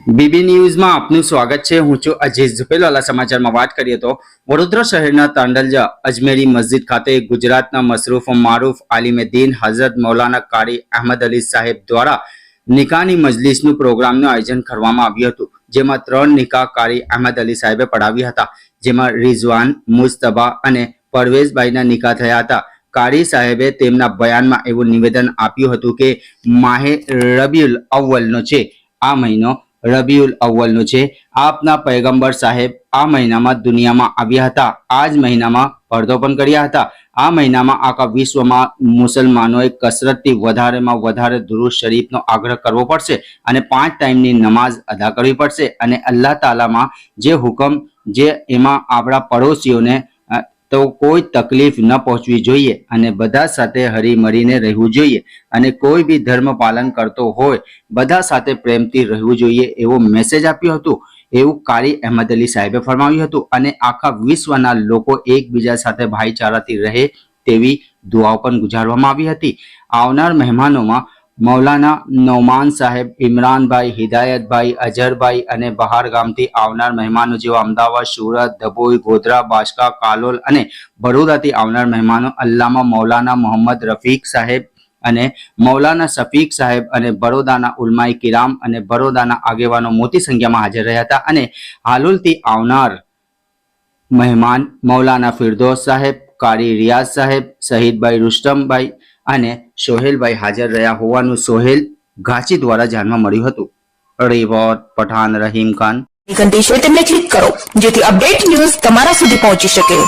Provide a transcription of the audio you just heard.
BB ન્યૂઝમાં આપનું સ્વાગત છે। હું છું અજીઝ ઝુપેલવાલા। સમાચારમાં વાત કરીએ તો વડોદરા શહેરના તાંડલજા અજમેરી મસ્જિદ ખાતે ગુજરાતના મશરૂફ મારૂફ આલિમે દીન હઝરત મૌલાના કારી અહેમદ અલી સાહેબ દ્વારા નિકાહની મજલિસનું પ્રોગ્રામનું આયોજન કરવામાં આવ્યું હતું, જેમાં 3 નિકાહ કારી અહેમદ અલી સાહેબે પઢાવ્યા હતા, જેમાં રિઝવાન, મુજતબા અને પરવેઝભાઈના નિકાહ થયા હતા। કારી સાહેબે તેમના બયાનમાં એવું નિવેદન આપ્યું હતું કે માહે રબીઉલ અવ્વલનો છે, આ મહિનો રબીઉલ અવ્વલનો છે। આપના પૈગંબર સાહેબ આ મહિનામાં દુનિયામાં આવ્યા હતા, આ જ મહિનામાં પડદો પણ કર્યા હતા। આ મહિનામાં આખા વિશ્વમાં મુસલમાનોએ કસરતથી વધારેમાં વધારે દુરૂદ શરીફનો આગ્રહ કરવો પડશે અને 5 ટાઈમની નમાઝ અદા કરવી પડશે અને અલ્લાહ તાલામાં જે હુકમ જે એમાં આપણા પડોશીઓને તો કોઈ તકલીફ ન પહોંચવી જોઈએ અને બધા સાથે હરી મળીને રહેવું જોઈએ અને કોઈ બી ધર્મ પાલન કરતો હોય બધા સાથે પ્રેમથી રહેવું જોઈએ એવો મેસેજ આપ્યો હતો। એવું કારી અહેમદ અલી સાહેબે ફરમાવ્યું હતું અને આખા વિશ્વના લોકો એકબીજા સાથે ભાઈચારાથી રહે તેવી દુઆઓ પણ ગુજારવામાં આવી હતી। આવનાર મહેમાનોમાં મૌલાના નોમાન સાહેબ, ઇમરાનભાઈ, હિદાયતભાઈ, અઝહરભાઈ અને બહાર ગામથી આવનાર મહેમાનો જેવા અમદાવાદ, સુરત, ડભોઈ, ગોધરા, બાંસકા, કાલોલ અને બરોડાથી આવનાર મહેમાનો અલ્લામા મૌલાના મોહમ્મદ રફીક સાહેબ અને મૌલાના શફીક સાહેબ અને બરોડાના ઉલમાઈ કિરામ અને બરોડાના આગેવાનો મોટી સંખ્યામાં હાજર રહ્યા હતા અને હાલોલથી આવનાર મહેમાન મૌલાના ફિરદોસ સાહેબ, કારી રિયાઝ સાહેબ, શહીદભાઈ રુસ્તમભાઈ અને સોહેલભાઈ હાજર રહ્યા હોવાનું સોહેલ ઘાંચી દ્વારા જાણવા મળ્યું હતું। રિપોર્ટ પઠાણ રહીમ ખાન। ઘંટી છે તેમને ક્લિક કરો જેથી અપડેટ ન્યૂઝ તમારા સુધી પહોંચી શકે।